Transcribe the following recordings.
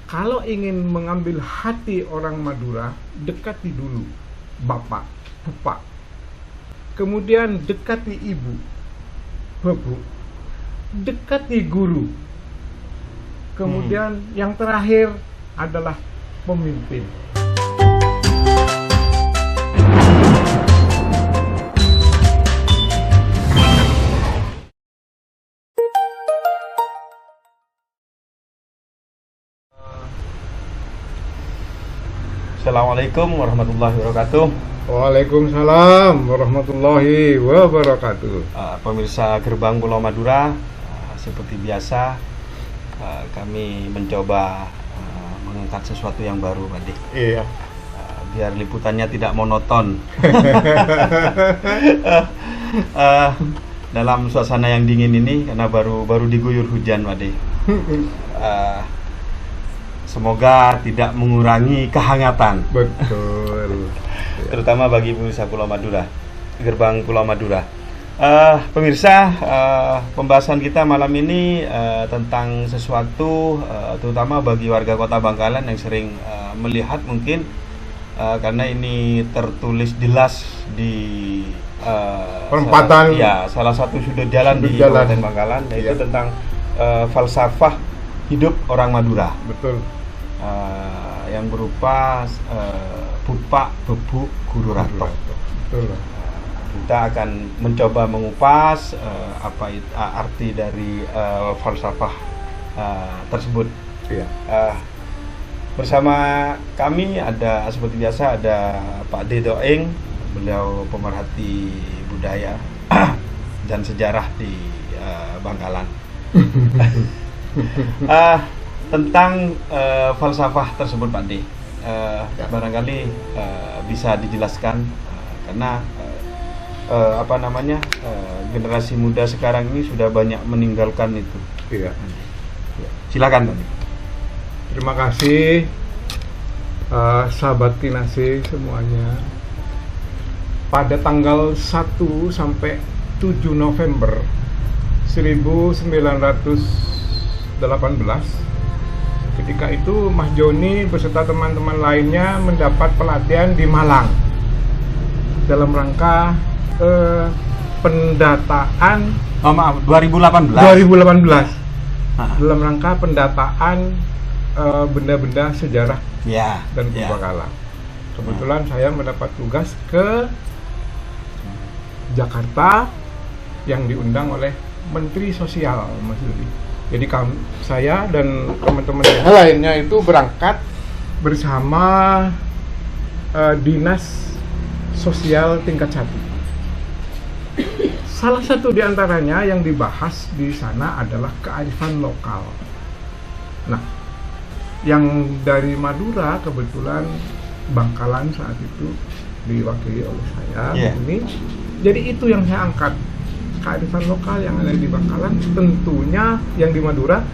Kalau ingin mengambil hati orang Madura, dekati dulu bapak, pupa. Kemudian dekati ibu, bebu. Dekati guru. Kemudian yang terakhir adalah pemimpin. Assalamualaikum warahmatullahi wabarakatuh. Waalaikumsalam warahmatullahi wabarakatuh. Pemirsa Gerbang Pulau Madura, seperti biasa kami mencoba mengangkat sesuatu yang baru, Pak Dik. Iya. Biar liputannya tidak monoton. Dalam suasana yang dingin ini, karena baru diguyur hujan, Pak Dik. Semoga tidak mengurangi kehangatan. Betul. Terutama bagi pemirsa Pulau Madura, Gerbang Pulau Madura. Pemirsa, pembahasan kita malam ini tentang sesuatu terutama bagi warga Kota Bangkalan yang sering melihat mungkin karena ini tertulis jelas di perempatan. Salah satu sudut jalan di Kabupaten Bangkalan, yaitu tentang falsafah hidup orang Madura. Betul. Yang berupa pupa, bebu, guru rato. Betul. Kita akan mencoba mengupas apa arti dari falsafah tersebut. Iya. Bersama kami ada seperti biasa ada Pak D. Doeng, beliau pemerhati budaya dan sejarah di Bangkalan. Tentang falsafah tersebut, Pak D, barangkali bisa dijelaskan karena generasi muda sekarang ini sudah banyak meninggalkan itu. Iya. Silakan, Pak D. Terima kasih sahabat Kinasi semuanya. Pada tanggal 1 sampai 7 November 1918, ketika itu Mas Joni beserta teman-teman lainnya mendapat pelatihan di Malang dalam rangka pendataan 2018 dalam rangka pendataan benda-benda sejarah dan purbakala. Kebetulan saya mendapat tugas ke Jakarta yang diundang oleh Menteri Sosial, Mas Joni. Jadi saya dan teman-teman yang lainnya itu berangkat bersama Dinas Sosial tingkat 1. Salah satu di antaranya yang dibahas di sana adalah kearifan lokal. Nah, yang dari Madura kebetulan Bangkalan saat itu diwakili oleh saya. Ini. Jadi itu yang saya angkat. Kearifan lokal yang ada di Bangkalan, tentunya yang di Madura,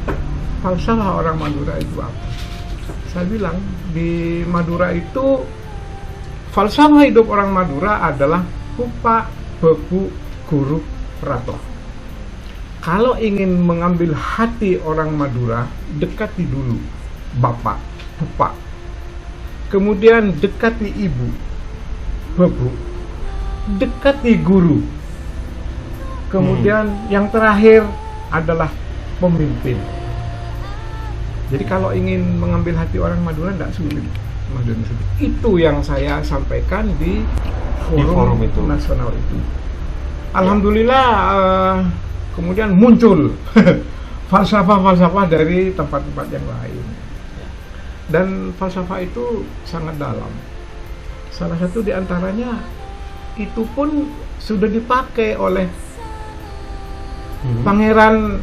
falsafah orang Madura itu apa? Saya bilang di Madura itu falsafah hidup orang Madura adalah pupa, bebu, guru, rato. Kalau ingin mengambil hati orang Madura, dekati dulu bapak, pupa. Kemudian dekati ibu, bebu. Dekati guru. Kemudian yang terakhir adalah pemimpin. Jadi kalau ingin mengambil hati orang Madura tidak sulit. Itu yang saya sampaikan di forum itu. Nasional itu. Alhamdulillah kemudian muncul falsafah-falsafah dari tempat-tempat yang lain. Dan falsafah itu sangat dalam. Salah satu di antaranya itu pun sudah dipakai oleh Pangeran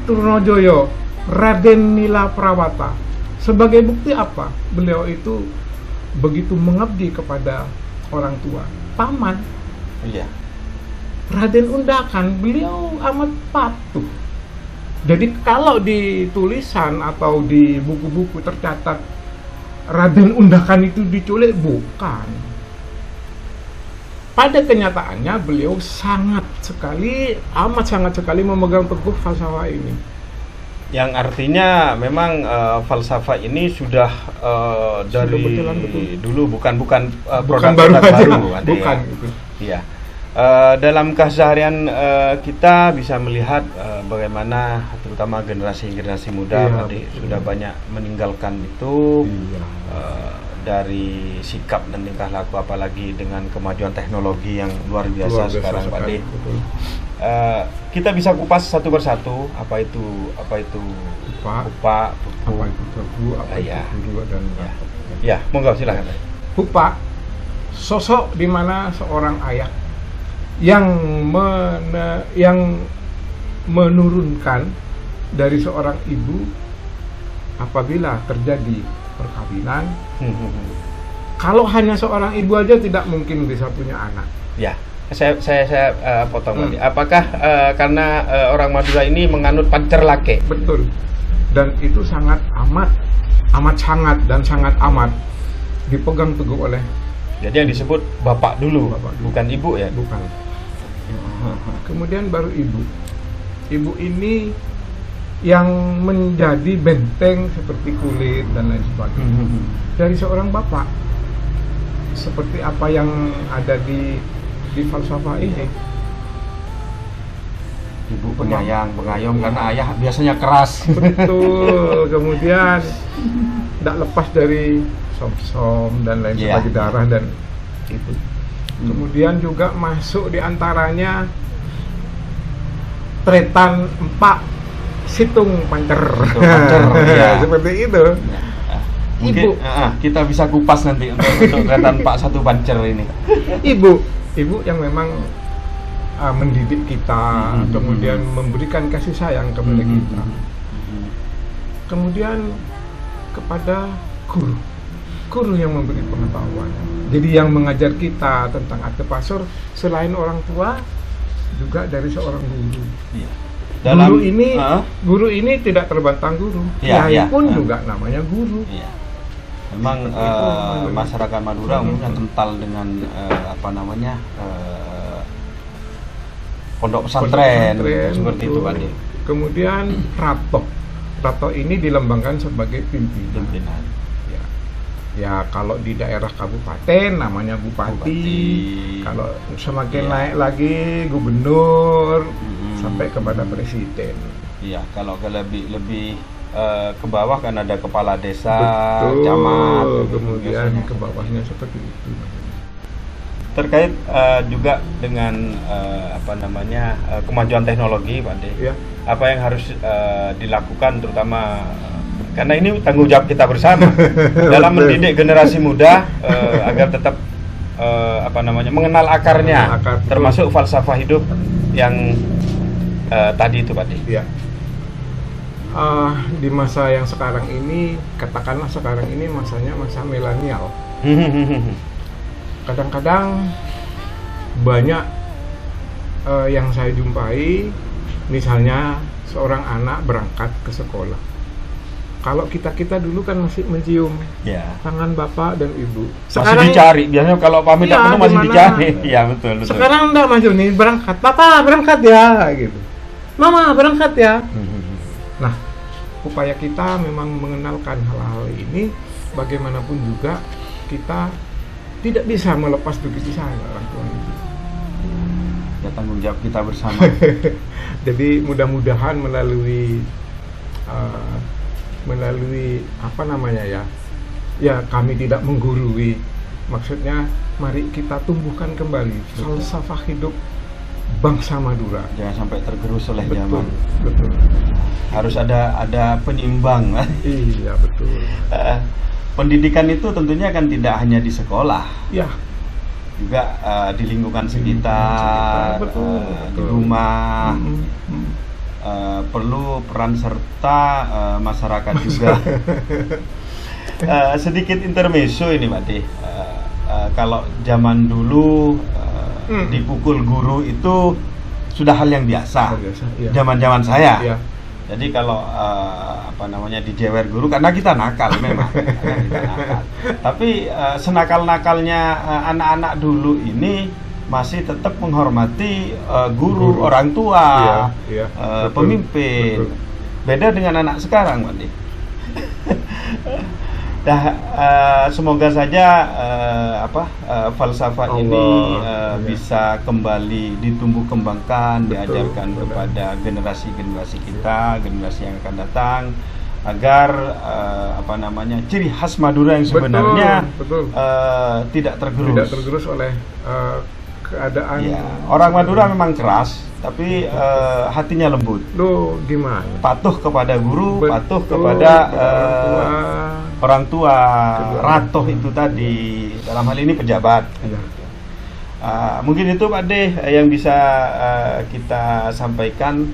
Trunojoyo, Raden Nila Prawata. Sebagai bukti apa? Beliau itu begitu mengabdi kepada orang tua, paman. Iya. Raden Undakan, beliau amat patuh. Jadi kalau di tulisan atau di buku-buku tercatat Raden Undakan itu diculik, bukan. Pada kenyataannya beliau amat sangat sekali memegang teguh falsafah ini. Yang artinya memang falsafah ini sudah dari berjalan, betul. dulu, bukan Bukan produk baru baru, aja. Ade, Bukan ya. gitu. Iya. Dalam keseharian kita bisa melihat bagaimana terutama generasi muda Iya, tadi betul. sudah banyak meninggalkan itu Iya. dari sikap dan tingkah laku, apalagi dengan kemajuan teknologi yang luar biasa sekarang, Pak sekali, De. betul. Kita bisa kupas satu persatu apa itu Upa, upah, apa itu tebu, apa Iya. itu guru dan Ya. apa. Ya, monggo silakan. Upa, sosok di mana seorang ayah yang menurunkan dari seorang ibu apabila terjadi perkawinan. Kalau hanya seorang ibu aja tidak mungkin bisa punya anak. Ya, saya potong tadi. Apakah karena orang Madura ini menganut pancerlake? Betul. Dan itu sangat sangat dan sangat amat dipegang teguh oleh Jadi yang disebut bapak dulu, Bapak dulu. bukan ibu ya? bukan. Kemudian baru ibu. Ibu ini yang menjadi benteng seperti kulit dan lain sebagainya dari seorang bapak. Seperti apa yang ada di falsafah ini. Ibu penyayang, pengayom, karena ayah biasanya keras. Betul. Kemudian tidak lepas dari som-som dan lain Iya. sebagainya, darah dan itu. Kemudian juga masuk di antaranya tretan empak situng pancer. Situng pancer, ya. Seperti itu. Mungkin kita bisa kupas nanti untuk kereta Pak Satu Pancer ini. Ibu yang memang mendidik kita, kemudian memberikan kasih sayang kepada kita. Kemudian kepada guru yang memberi pengetahuan. Jadi yang mengajar kita tentang arte pasur selain orang tua juga dari seorang guru. Iya. Guru ini tidak terbantang guru. Iya, Kiai iya. pun juga namanya guru. Iya. Memang masyarakat Madura umumnya kental dengan pondok pesantren seperti itu, Pak De. Kemudian Rato ini dilambangkan sebagai pimpinan. Ya kalau di daerah kabupaten namanya bupati. Kalau semakin naik lagi gubernur sampai kepada presiden. Iya, kalau lebih ke bawah kan ada kepala desa, Betul, camat, kemudian biasanya ke bawahnya seperti itu. Terkait juga dengan kemajuan teknologi, Pak De. Ya. Apa yang harus dilakukan terutama karena ini tanggung jawab kita bersama dalam mendidik generasi muda agar tetap mengenal akarnya, Akar, betul. termasuk falsafah hidup yang tadi itu, Pak De. Ya. Di masa yang sekarang ini, katakanlah sekarang ini masanya masa milenial. Kadang-kadang banyak yang saya jumpai, misalnya seorang anak berangkat ke sekolah. Kalau kita dulu kan masih mencium Ya. tangan bapak dan ibu. Masih dicari, biasanya kalau pamit Iya, ketemu masih dimana? dicari. Iya, betul. Sekarang enggak maju nih, berangkat. Papa berangkat ya, gitu. Mama berangkat ya. Nah, upaya kita memang mengenalkan hal-hal ini. Bagaimanapun juga kita tidak bisa melepas begitu saja orang tua itu. Ya, tanggung jawab kita bersama. Jadi mudah-mudahan melalui kami tidak menggurui, maksudnya mari kita tumbuhkan kembali falsafah hidup bangsa Madura. Jangan sampai tergerus oleh zaman. Betul. Harus ada penyeimbang. Iya, betul. Pendidikan itu tentunya kan tidak hanya di sekolah, Ya, juga di lingkungan sekitar, betul. di rumah. Perlu peran serta masyarakat juga. Sedikit intermezzo ini, Pak De. Kalau zaman dulu dipukul guru itu sudah hal yang biasa. Iya. Zaman-zaman saya. Iya. Jadi kalau dijewer guru karena kita nakal memang. Karena kita nakal. Tapi senakal-nakalnya anak-anak dulu ini masih tetap menghormati guru, orang tua, Iya, betul, pemimpin. betul. Beda dengan anak sekarang, Pak Andi. Nah, semoga saja falsafah Allah, ini ya. bisa kembali ditumbuh kembangkan, Betul, diajarkan betul. kepada generasi-generasi kita, generasi yang akan datang, agar ciri khas Madura yang sebenarnya betul. tidak tergerus. Tidak tergerus oleh keadaan. Ya, orang Madura memang keras, tapi hatinya lembut. Loh, gimana? Patuh kepada guru, Betul, patuh kepada orang tua, Kedua. ratoh itu tadi, dalam hal ini pejabat. Ya. Mungkin itu Pak De yang bisa kita sampaikan.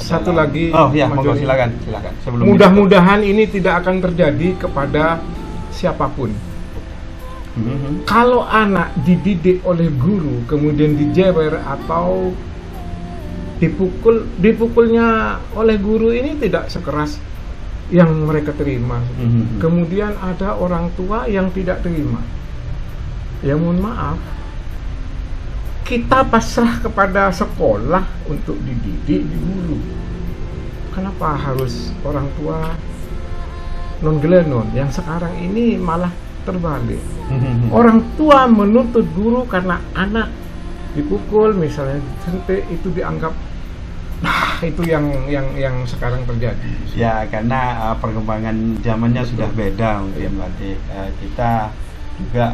Satu lagi, Oh ya, Mas monggo Joni. silakan. Sebelum Mudah-mudahan ini tidak akan terjadi kepada siapapun. Kalau anak dididik oleh guru kemudian dijewer atau dipukulnya oleh guru ini tidak sekeras yang mereka terima. Kemudian ada orang tua yang tidak terima. Ya mohon maaf, kita pasrah kepada sekolah untuk dididik di guru. Kenapa harus orang tua non gelenon? Yang sekarang ini malah terbalik. Orang tua menuntut guru karena anak dipukul, misalnya disentik, itu dianggap itu yang sekarang terjadi. Ya, karena perkembangan zamannya sudah beda mungkin Pak De. Kita juga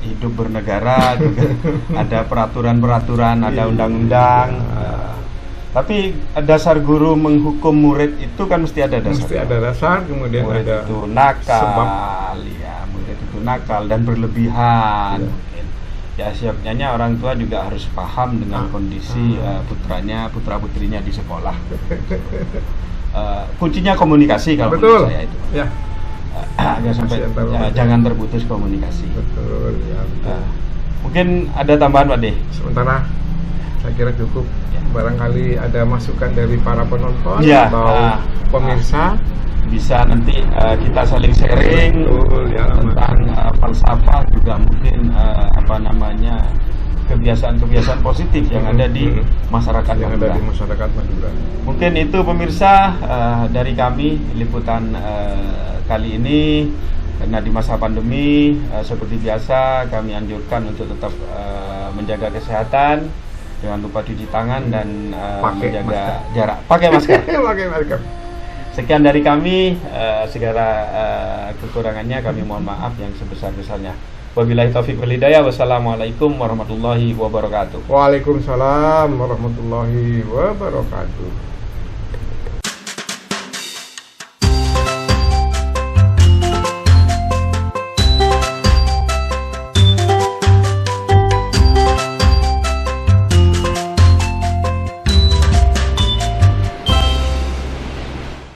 hidup bernegara, juga ada peraturan-peraturan, ada undang-undang. Tapi dasar guru menghukum murid itu kan mesti ada dasar. Mesti ada dasar, kemudian murid ada itu nakal, sebab. murid itu nakal dan berlebihan. Ya. Mungkin. Ya, siapnya orang tua juga harus paham dengan kondisi putra putrinya di sekolah. Kuncinya komunikasi kalau Betul. menurut saya itu. Ya. Agar sampai jangan terputus komunikasi. Betul. Ya, betul. Mungkin ada tambahan Pak De? Sementara saya kira cukup. Ya. Barangkali ada masukan dari para penonton Ya, atau pemirsa. Bisa nanti kita saling sharing. Betul, ya, tentang falsafah, juga mungkin kebiasaan-kebiasaan positif yang ada di masyarakat yang Madura. ada di masyarakat Madura. Mungkin itu pemirsa dari kami liputan kali ini. Karena di masa pandemi seperti biasa kami anjurkan untuk tetap menjaga kesehatan, jangan lupa cuci tangan dan menjaga jarak, pakai masker. Pakai masker. Sekian dari kami, segala kekurangannya kami mohon maaf yang sebesar-besarnya. Wabillahi taufiq wal hidayah. Wassalamualaikum warahmatullahi wabarakatuh. Waalaikumsalam warahmatullahi wabarakatuh.